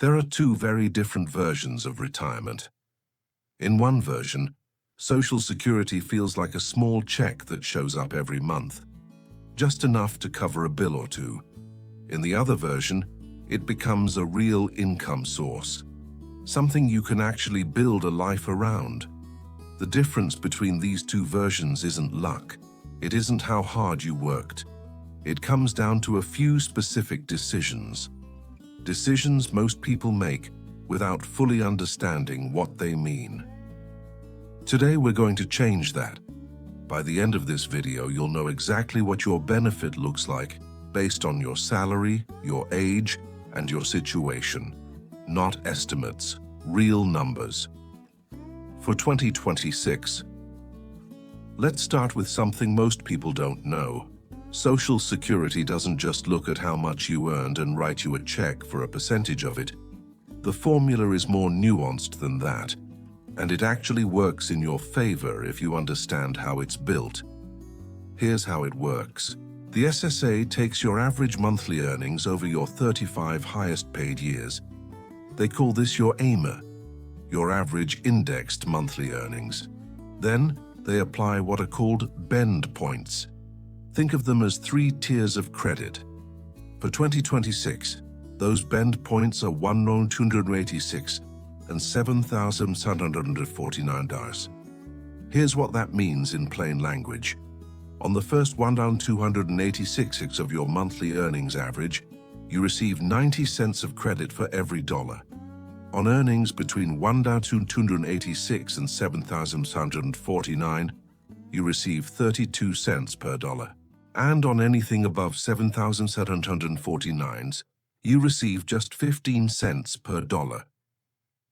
There are two very different versions of retirement. In one version, Social Security feels like a small check that shows up every month, just enough to cover a bill or two. In the other version, it becomes a real income source, something you can actually build a life around. The difference between these two versions isn't luck. It isn't how hard you worked. It comes down to a few specific decisions. Decisions most people make without fully understanding what they mean. Today we're going to change that. By the end of this video, you'll know exactly what your benefit looks like based on your salary, your age, and your situation. Not estimates, real numbers. For 2026, let's start with something most people don't know. Social Security doesn't just look at how much you earned and write you a check for a percentage of it. The formula is more nuanced than that, and it actually works in your favor if you understand how it's built. Here's how it works. The SSA takes your average monthly earnings over your 35 highest paid years. They call this your AIMER, your average indexed monthly earnings. Then they apply what are called bend points. Think of them as 3 tiers of credit. For 2026, those bend points are $1,286 and $7,749. Here's what that means in plain language. On the first $1,286 of your monthly earnings average, you receive 90 cents of credit for every dollar. On earnings between $1,286 and $7,749, you receive 32 cents per dollar. And on anything above $7,749s, you receive just 15 cents per dollar.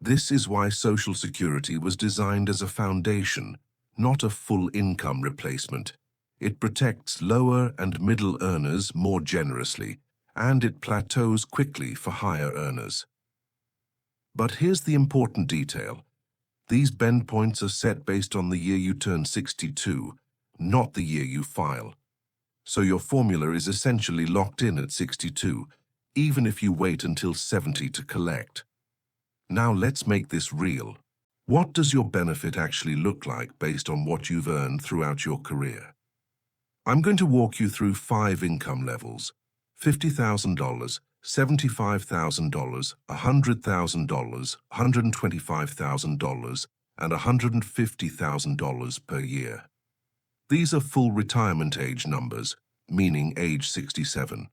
This is why Social Security was designed as a foundation, not a full income replacement. It protects lower and middle earners more generously, and it plateaus quickly for higher earners. But here's the important detail. These bend points are set based on the year you turn 62, not the year you file. So your formula is essentially locked in at 62, even if you wait until 70 to collect. Now let's make this real. What does your benefit actually look like based on what you've earned throughout your career? I'm going to walk you through 5 income levels: $50,000, $75,000, $100,000, $125,000, and $150,000 per year. These are full retirement age numbers, meaning age 67.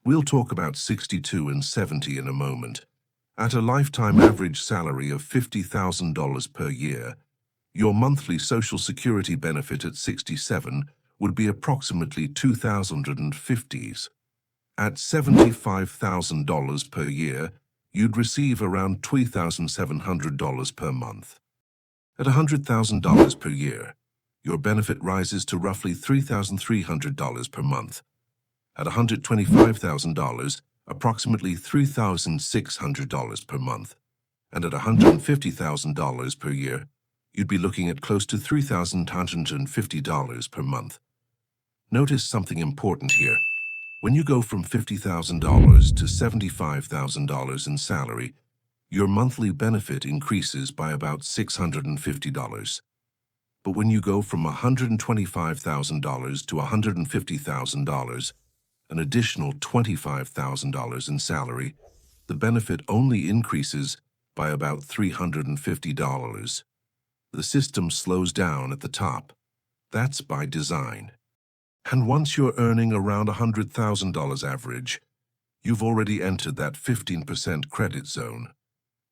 We'll talk about 62 and 70 in a moment. At a lifetime average salary of $50,000 per year, your monthly Social Security benefit at 67 would be approximately $2,050s. At $75,000 per year, you'd receive around $3,700 per month. At $100,000 per year, your benefit rises to roughly $3,300 per month. At $125,000, approximately $3,600 per month. And at $150,000 per year, you'd be looking at close to $3,250 per month. Notice something important here. When you go from $50,000 to $75,000 in salary, your monthly benefit increases by about $650. But when you go from $125,000 to $150,000, an additional $25,000 in salary, the benefit only increases by about $350. The system slows down at the top. That's by design. And once you're earning around $100,000 average, you've already entered that 15% credit zone.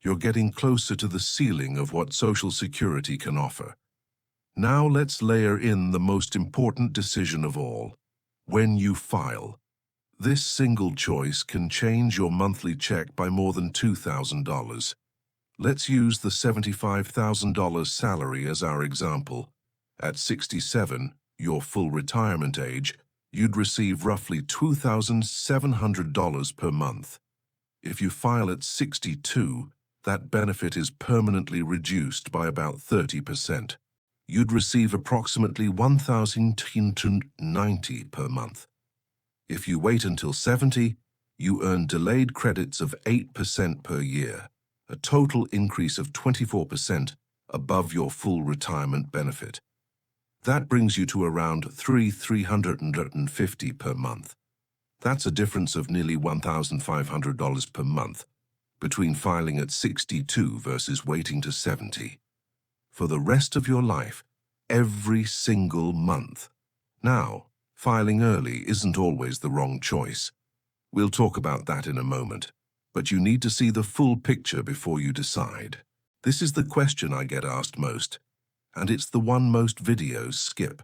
You're getting closer to the ceiling of what Social Security can offer. Now let's layer in the most important decision of all: when you file. This single choice can change your monthly check by more than $2,000. Let's use the $75,000 salary as our example. At 67, your full retirement age, you'd receive roughly $2,700 per month. If you file at 62, that benefit is permanently reduced by about 30%. You'd receive approximately $1,090 per month. If you wait until 70, you earn delayed credits of 8% per year, a total increase of 24% above your full retirement benefit. That brings you to around $350 per month. That's a difference of nearly $1,500 per month between filing at 62 versus waiting to 70. For the rest of your life, every single month. Now, filing early isn't always the wrong choice. We'll talk about that in a moment, but you need to see the full picture before you decide. This is the question I get asked most, and it's the one most videos skip.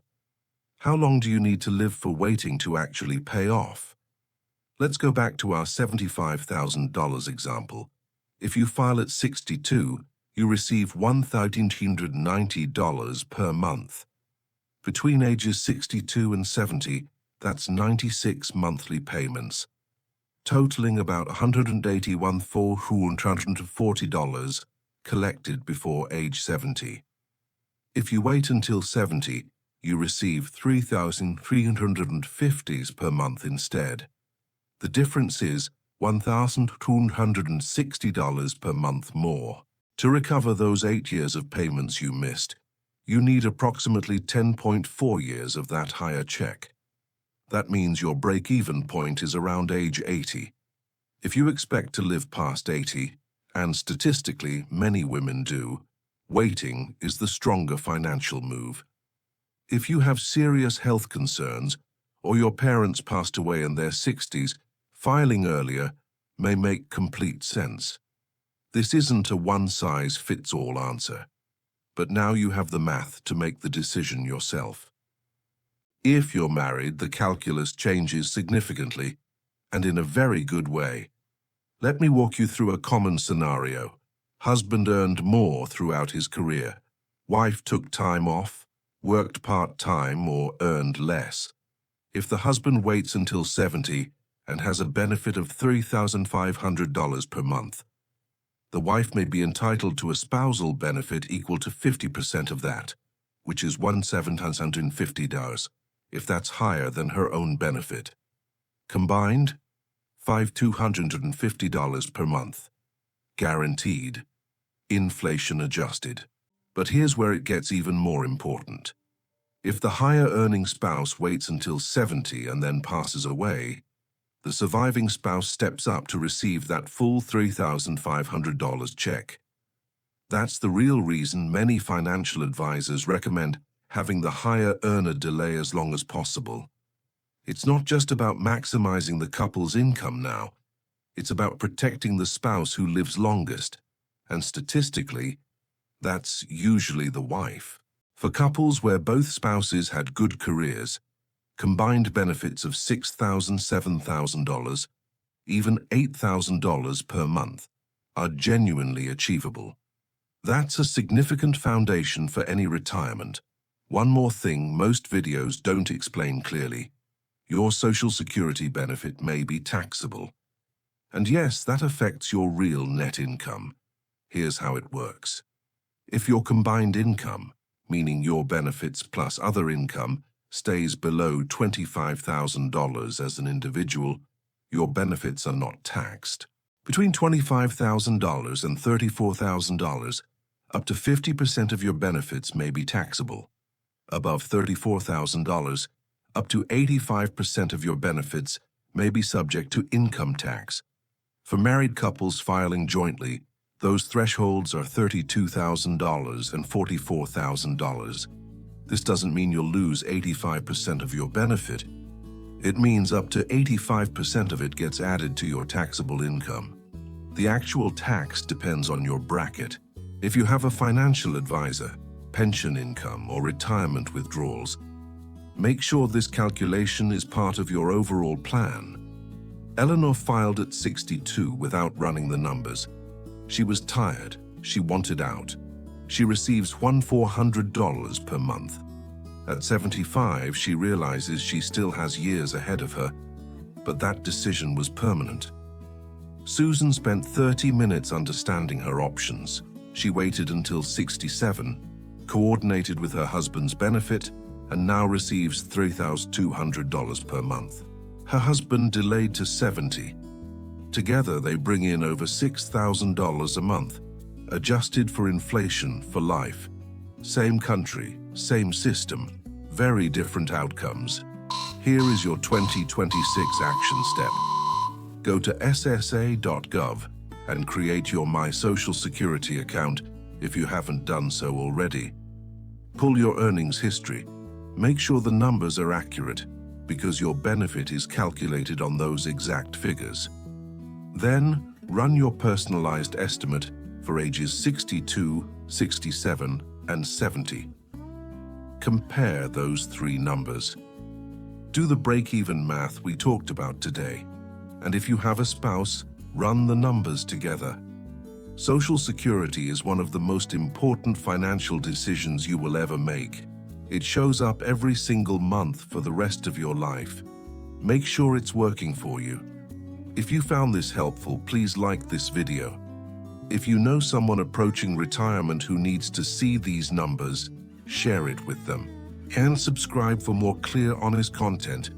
How long do you need to live for waiting to actually pay off? Let's go back to our $75,000 example. If you file at 62, you receive $1,390 per month. Between ages 62 and 70, that's 96 monthly payments, totaling about $181,440 collected before age 70. If you wait until 70, you receive $3,350 per month instead. The difference is $1,260 per month more. To recover those 8 years of payments you missed, you need approximately 10.4 years of that higher check. That means your break-even point is around age 80. If you expect to live past 80, and statistically many women do, waiting is the stronger financial move. If you have serious health concerns, or your parents passed away in their 60s, filing earlier may make complete sense. This isn't a one-size-fits-all answer, but now you have the math to make the decision yourself. If you're married, the calculus changes significantly, and in a very good way. Let me walk you through a common scenario. Husband earned more throughout his career. Wife took time off, worked part-time, or earned less. If the husband waits until 70 and has a benefit of $3,500 per month, the wife may be entitled to a spousal benefit equal to 50% of that, which is $1,750, if that's higher than her own benefit. Combined, $5,250 per month. Guaranteed. Inflation adjusted. But here's where it gets even more important. If the higher-earning spouse waits until 70 and then passes away, the surviving spouse steps up to receive that full $3,500 check. That's the real reason many financial advisors recommend having the higher earner delay as long as possible. It's not just about maximizing the couple's income now. It's about protecting the spouse who lives longest, and statistically, that's usually the wife. For couples where both spouses had good careers, combined benefits of $6,000, $7,000, even $8,000 per month are genuinely achievable. That's a significant foundation for any retirement. One more thing most videos don't explain clearly. Your Social Security benefit may be taxable. And yes, that affects your real net income. Here's how it works. If your combined income, meaning your benefits plus other income, stays below $25,000 as an individual, your benefits are not taxed. Between $25,000 and $34,000, up to 50% of your benefits may be taxable. Above $34,000, up to 85% of your benefits may be subject to income tax. For married couples filing jointly, those thresholds are $32,000 and $44,000. This doesn't mean you'll lose 85% of your benefit. It means up to 85% of it gets added to your taxable income. The actual tax depends on your bracket. If you have a financial advisor, pension income, or retirement withdrawals, make sure this calculation is part of your overall plan. Eleanor filed at 62 without running the numbers. She was tired. She wanted out. She receives $1,400 per month. At 75, she realizes she still has years ahead of her, but that decision was permanent. Susan spent 30 minutes understanding her options. She waited until 67, coordinated with her husband's benefit, and now receives $3,200 per month. Her husband delayed to 70, Together, they bring in over $6,000 a month, adjusted for inflation for life. Same country, same system, very different outcomes. Here is your 2026 action step. Go to ssa.gov and create your My Social Security account if you haven't done so already. Pull your earnings history. Make sure the numbers are accurate, because your benefit is calculated on those exact figures. Then, run your personalized estimate for ages 62, 67, and 70. Compare those three numbers. Do the break-even math we talked about today. And if you have a spouse, run the numbers together. Social Security is one of the most important financial decisions you will ever make. It shows up every single month for the rest of your life. Make sure it's working for you. If you found this helpful, please like this video. If you know someone approaching retirement who needs to see these numbers, share it with them. And subscribe for more clear, honest content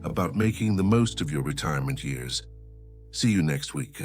about making the most of your retirement years. See you next week.